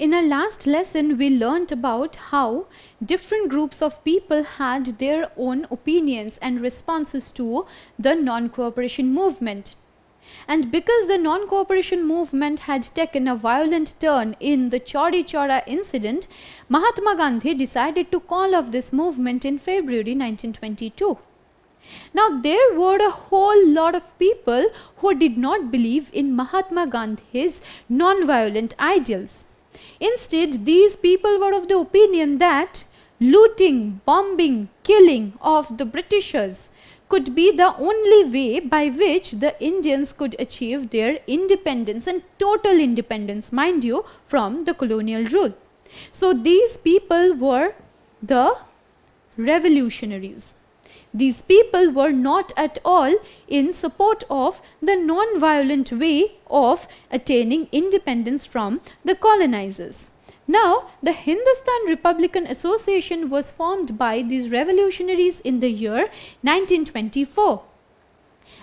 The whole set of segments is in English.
In our last lesson, we learnt about how different groups of people had their own opinions and responses to the non-cooperation movement. And because the non-cooperation movement had taken a violent turn in the Chauri Chaura incident, Mahatma Gandhi decided to call off this movement in February 1922. Now, there were a whole lot of people who did not believe in Mahatma Gandhi's non-violent ideals. Instead, these people were of the opinion that looting, bombing, killing of the Britishers could be the only way by which the Indians could achieve their independence, and total independence, mind you, from the colonial rule. So, these people were the revolutionaries. These people were not at all in support of the non-violent way of attaining independence from the colonizers. Now, the Hindustan Republican Association was formed by these revolutionaries in the year 1924.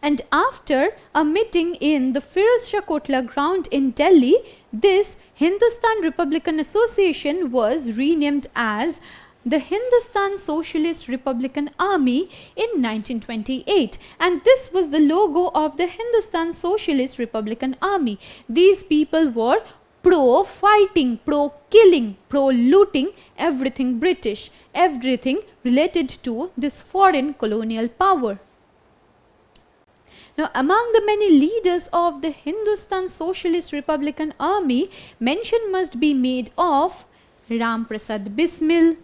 And after a meeting in the Firoz Shah Kotla ground in Delhi, this Hindustan Republican Association was renamed as the Hindustan Socialist Republican Army in 1928, and this was the logo of the Hindustan Socialist Republican Army. These people were pro-fighting, pro-killing, pro-looting, everything British, everything related to this foreign colonial power. Now, among the many leaders of the Hindustan Socialist Republican Army, mention must be made of Ram Prasad Bismil,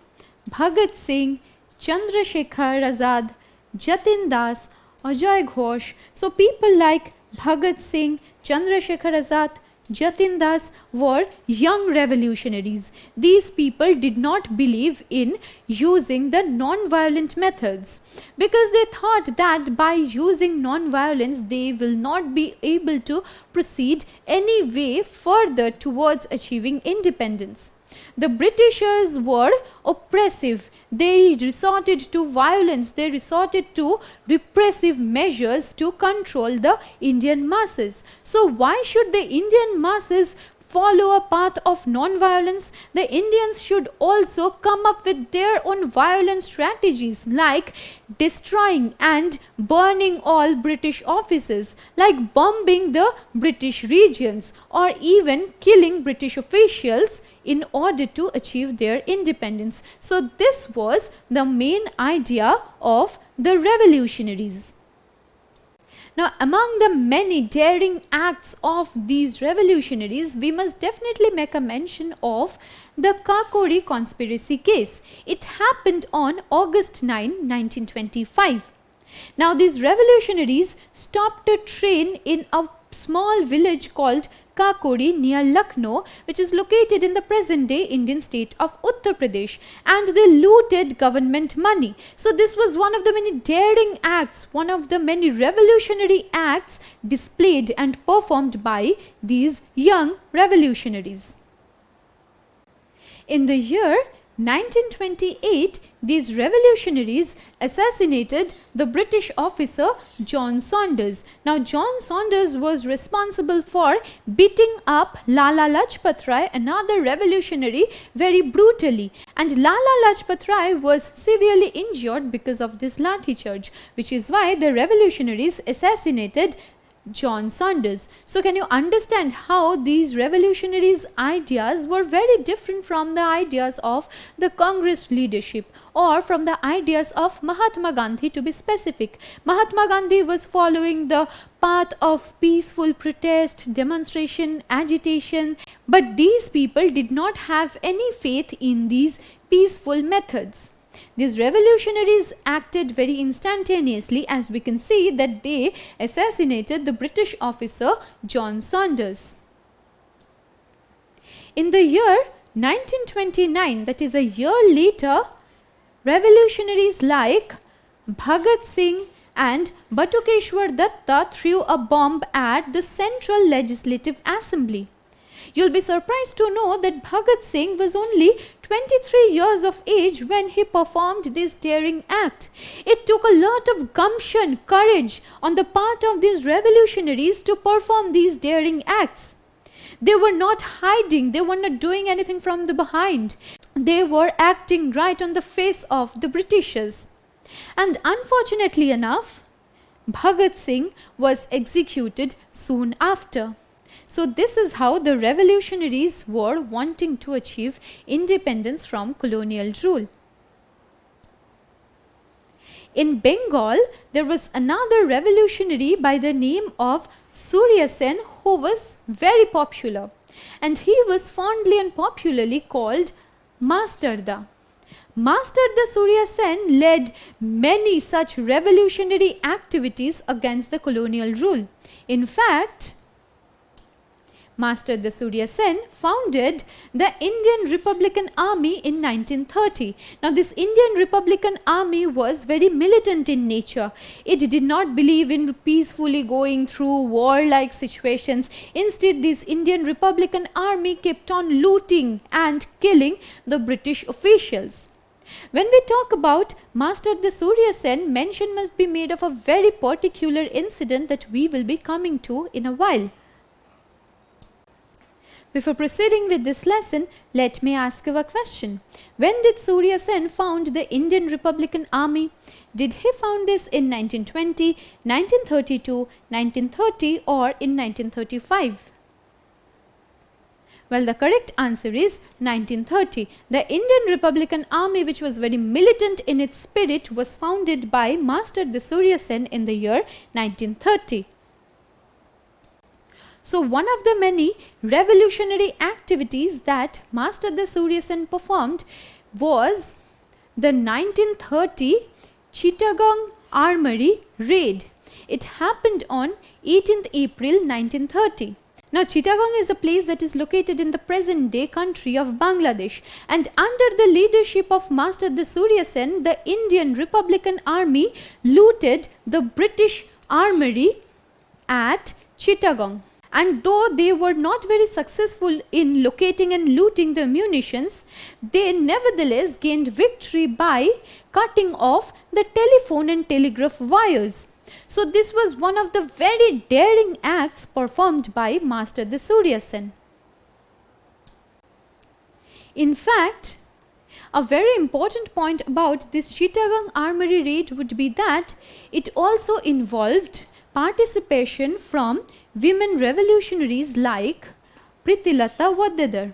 Bhagat Singh, Chandrasekhar Azad, Jatin Das, Ajay Ghosh. So, people like Bhagat Singh, Chandrasekhar Azad, Jatin Das were young revolutionaries. These people did not believe in using the non-violent methods because they thought that by using non-violence they will not be able to proceed any way further towards achieving independence. The Britishers were oppressive. They resorted to violence. They resorted to repressive measures to control the Indian masses. So, why should the Indian masses follow a path of non-violence? The Indians should also come up with their own violent strategies, like destroying and burning all British offices, like bombing the British regions, or even killing British officials in order to achieve their independence. So, this was the main idea of the revolutionaries. Now, among the many daring acts of these revolutionaries, we must definitely make a mention of the Kakori conspiracy case. It happened on August 9, 1925. Now, these revolutionaries stopped a train in a small village called Kakori near Lucknow, which is located in the present day Indian state of Uttar Pradesh, and they looted government money. So, this was one of the many daring acts, one of the many revolutionary acts displayed and performed by these young revolutionaries. In the year 1928, these revolutionaries assassinated the British officer John Saunders. Now, John Saunders was responsible for beating up Lala Lajpat Rai, another revolutionary, very brutally. And Lala Lajpat Rai was severely injured because of this lathi charge, which is why the revolutionaries assassinated John Saunders. So, can you understand how these revolutionaries' ideas were very different from the ideas of the Congress leadership, or from the ideas of Mahatma Gandhi, to be specific. Mahatma Gandhi was following the path of peaceful protest, demonstration, agitation, but these people did not have any faith in these peaceful methods. These revolutionaries acted very instantaneously, as we can see that they assassinated the British officer John Saunders. In the year 1929, that is a year later, revolutionaries like Bhagat Singh and Batukeshwar Datta threw a bomb at the Central Legislative Assembly. You'll be surprised to know that Bhagat Singh was only 23 years of age when he performed this daring act. It took a lot of gumption, courage on the part of these revolutionaries to perform these daring acts. They were not hiding, they were not doing anything from the behind. They were acting right on the face of the Britishers. And unfortunately enough, Bhagat Singh was executed soon after. So this is how the revolutionaries were wanting to achieve independence from colonial rule. In Bengal, there was another revolutionary by the name of Surya Sen who was very popular, and he was fondly and popularly called Masterda. Masterda Surya Sen led many such revolutionary activities against the colonial rule. In fact, Masterda Surya Sen founded the Indian Republican Army in 1930. Now this Indian Republican Army was very militant in nature. It did not believe in peacefully going through warlike situations. Instead, this Indian Republican Army kept on looting and killing the British officials. When we talk about Masterda Surya Sen, mention must be made of a very particular incident that we will be coming to in a while. Before proceeding with this lesson, let me ask you a question. When did Surya Sen found the Indian Republican Army? Did he found this in 1920, 1932, 1930 or in 1935? Well, the correct answer is 1930. The Indian Republican Army, which was very militant in its spirit, was founded by Masterda Surya Sen in the year 1930. So one of the many revolutionary activities that Masterda Surya Sen performed was the 1930 Chittagong Armory raid. It happened on 18th April 1930. Now Chittagong is a place that is located in the present day country of Bangladesh, and under the leadership of Masterda Surya Sen, the Indian Republican Army looted the British armory at Chittagong. And though they were not very successful in locating and looting the munitions, they nevertheless gained victory by cutting off the telephone and telegraph wires. So this was one of the very daring acts performed by Masterda Surya Sen. In fact, a very important point about this Chittagong Armory raid would be that it also involved participation from women revolutionaries like Pritilata Waddedar.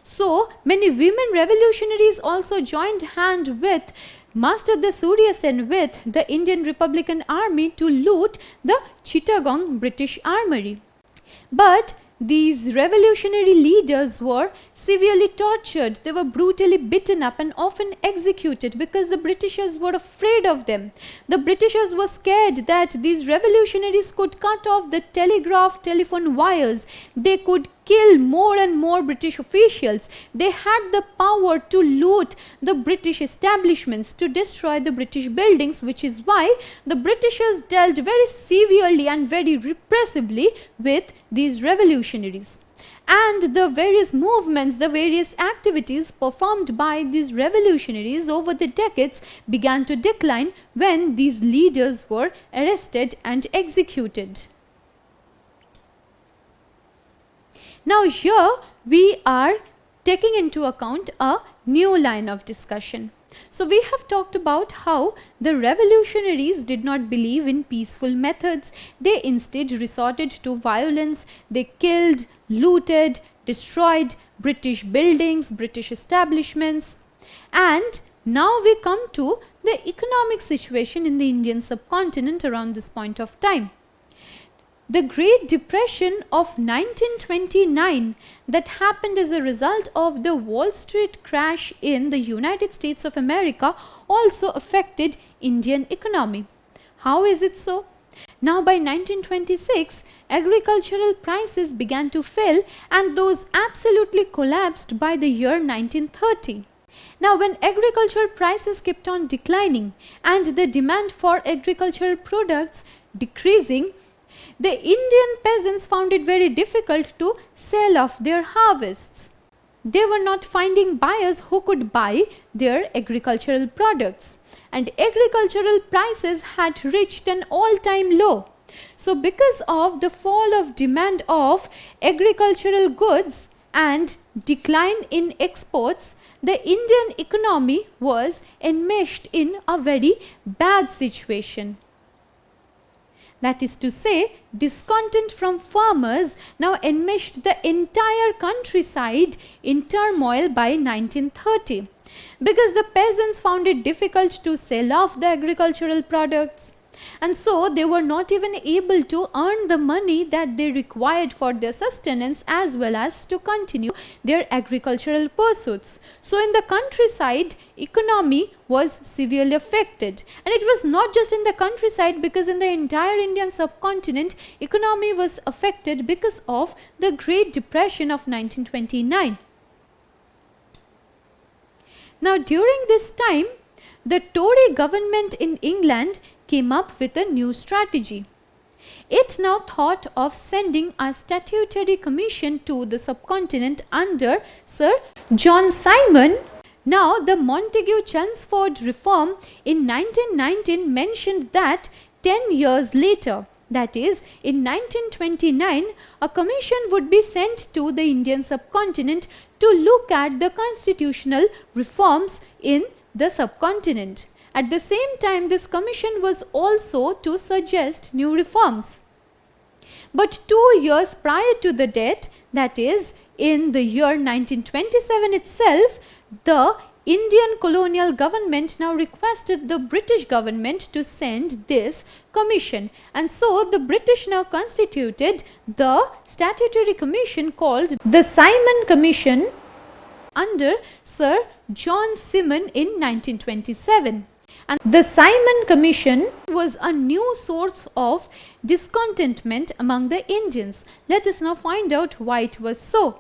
So many women revolutionaries also joined hand with Masterda Surya Sen with the Indian Republican Army to loot the Chittagong British Armory. But these revolutionary leaders were severely tortured. They were brutally beaten up and often executed because the Britishers were afraid of them. The Britishers were scared that these revolutionaries could cut off the telephone wires. They could kill more and more British officials. They had the power to loot the British establishments, to destroy the British buildings, which is why the Britishers dealt very severely and very repressively with these revolutionaries. And the various movements, the various activities performed by these revolutionaries over the decades began to decline when these leaders were arrested and executed. Now here we are taking into account a new line of discussion. So we have talked about how the revolutionaries did not believe in peaceful methods. They instead resorted to violence. They killed, looted, destroyed British buildings, British establishments. And now we come to the economic situation in the Indian subcontinent around this point of time. The Great Depression of 1929 that happened as a result of the Wall Street crash in the United States of America also affected Indian economy. How is it so? Now by 1926, agricultural prices began to fall and those absolutely collapsed by the year 1930. Now when agricultural prices kept on declining and the demand for agricultural products decreasing, the Indian peasants found it very difficult to sell off their harvests. They were not finding buyers who could buy their agricultural products, and agricultural prices had reached an all-time low. So because of the fall of demand of agricultural goods and decline in exports, the Indian economy was enmeshed in a very bad situation. That is to say, discontent from farmers now enmeshed the entire countryside in turmoil by 1930, because the peasants found it difficult to sell off the agricultural products, and so they were not even able to earn the money that they required for their sustenance as well as to continue their agricultural pursuits. So in the countryside, economy was severely affected, and it was not just in the countryside, because in the entire Indian subcontinent, economy was affected because of the Great Depression of 1929. Now during this time, the Tory government in England came up with a new strategy. It now thought of sending a statutory commission to the subcontinent under Sir John Simon. Now the Montagu-Chelmsford reform in 1919 mentioned that 10 years later, that is in 1929, a commission would be sent to the Indian subcontinent to look at the constitutional reforms in the subcontinent. At the same time, this commission was also to suggest new reforms. But 2 years prior to the date, that is in the year 1927 itself, the Indian colonial government now requested the British government to send this commission, and so the British now constituted the statutory commission called the Simon Commission under Sir John Simon in 1927. And the Simon Commission was a new source of discontentment among the Indians. Let us now find out why it was so.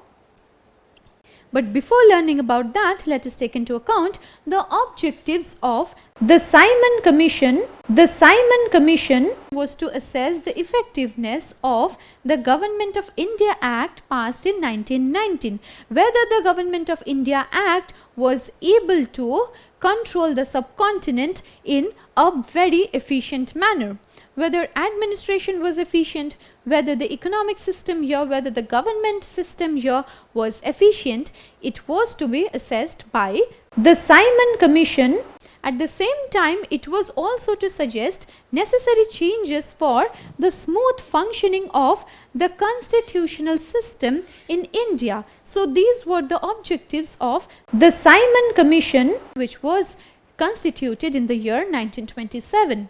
But before learning about that, let us take into account the objectives of the Simon Commission. The Simon Commission was to assess the effectiveness of the Government of India Act passed in 1919, whether the Government of India Act was able to control the subcontinent in a very efficient manner, whether administration was efficient, whether the economic system here, whether the government system here was efficient. It was to be assessed by the Simon Commission. At the same time, it was also to suggest necessary changes for the smooth functioning of the constitutional system in India. So these were the objectives of the Simon Commission, which was constituted in the year 1927.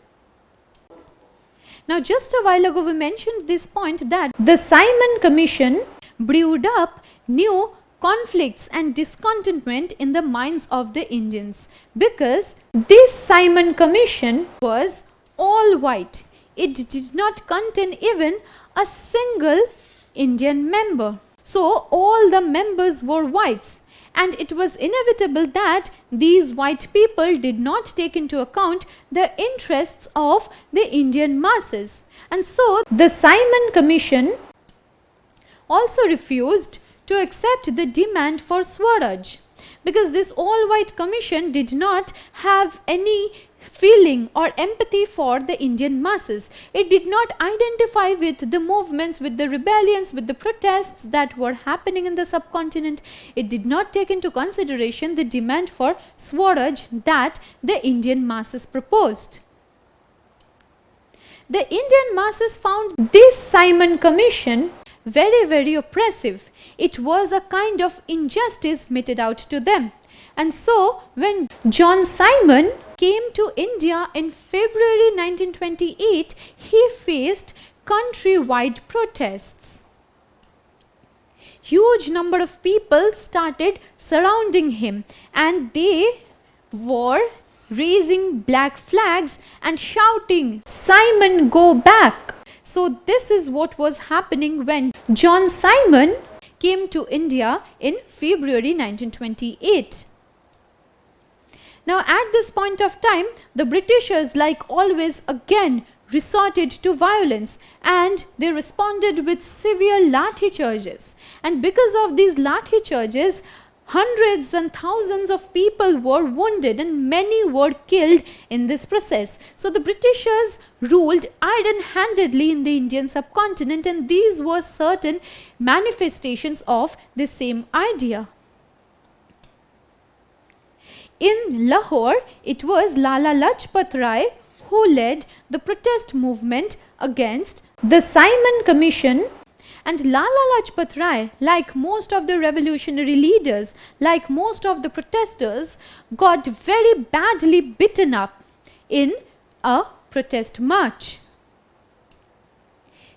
Now just a while ago we mentioned this point that the Simon Commission brewed up new conflicts and discontentment in the minds of the Indians, because this Simon Commission was all white. It did not contain even a single Indian member. So all the members were whites, and it was inevitable that these white people did not take into account the interests of the Indian masses. And so the Simon Commission also refused to accept the demand for Swaraj, because this all-white commission did not have any feeling or empathy for the Indian masses. It did not identify with the movements, with the rebellions, with the protests that were happening in the subcontinent. It did not take into consideration the demand for Swaraj that the Indian masses proposed. The Indian masses found this Simon Commission very oppressive. It was a kind of injustice meted out to them. And so when John Simon came to India in February 1928, he faced countrywide protests. Huge number of people started surrounding him, and they were raising black flags and shouting, "Simon, go back!" So this is what was happening when John Simon came to India in February 1928. Now at this point of time, the Britishers, like always, again resorted to violence, and they responded with severe lathi charges. And because of these lathi charges, Hundreds and thousands of people were wounded and many were killed in this process. So the Britishers ruled iron-handedly in the Indian subcontinent, and these were certain manifestations of the same idea. In Lahore, it was Lala Lajpat Rai who led the protest movement against the Simon Commission. And Lala Lajpat Rai, like most of the revolutionary leaders, like most of the protesters, got very badly beaten up in a protest march.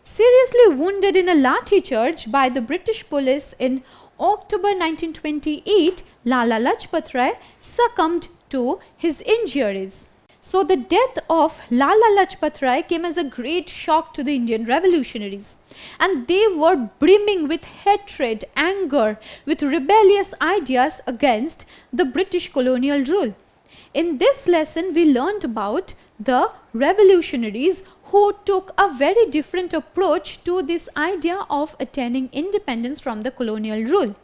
Seriously wounded in a lathi charge by the British police in October 1928, Lala Lajpat Rai succumbed to his injuries. So the death of Lala Lajpat Rai came as a great shock to the Indian revolutionaries, and they were brimming with hatred, anger, with rebellious ideas against the British colonial rule. In this lesson, we learned about the revolutionaries who took a very different approach to this idea of attaining independence from the colonial rule.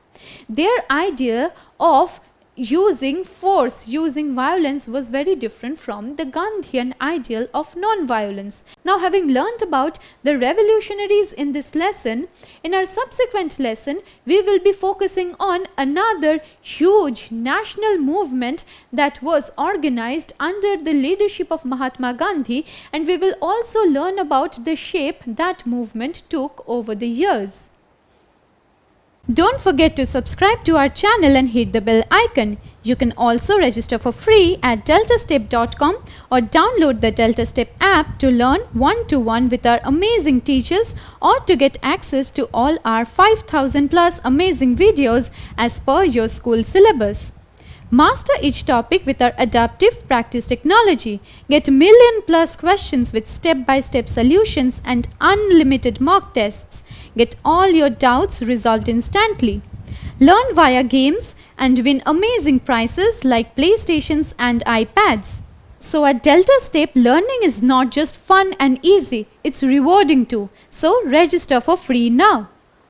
Their idea of using force, using violence was very different from the Gandhian ideal of non-violence. Now, having learnt about the revolutionaries in this lesson, in our subsequent lesson, we will be focusing on another huge national movement that was organized under the leadership of Mahatma Gandhi, and we will also learn about the shape that movement took over the years. Don't forget to subscribe to our channel and hit the bell icon. You can also register for free at DeltaStep.com or download the DeltaStep app to learn one-to-one with our amazing teachers, or to get access to all our 5,000 plus amazing videos as per your school syllabus. Master each topic with our adaptive practice technology. Get million plus questions with step-by-step solutions and unlimited mock tests. Get all your doubts resolved instantly. Learn via games and win amazing prizes like PlayStations and iPads. So at DeltaStep, learning is not just fun and easy, it's rewarding too. So register for free now.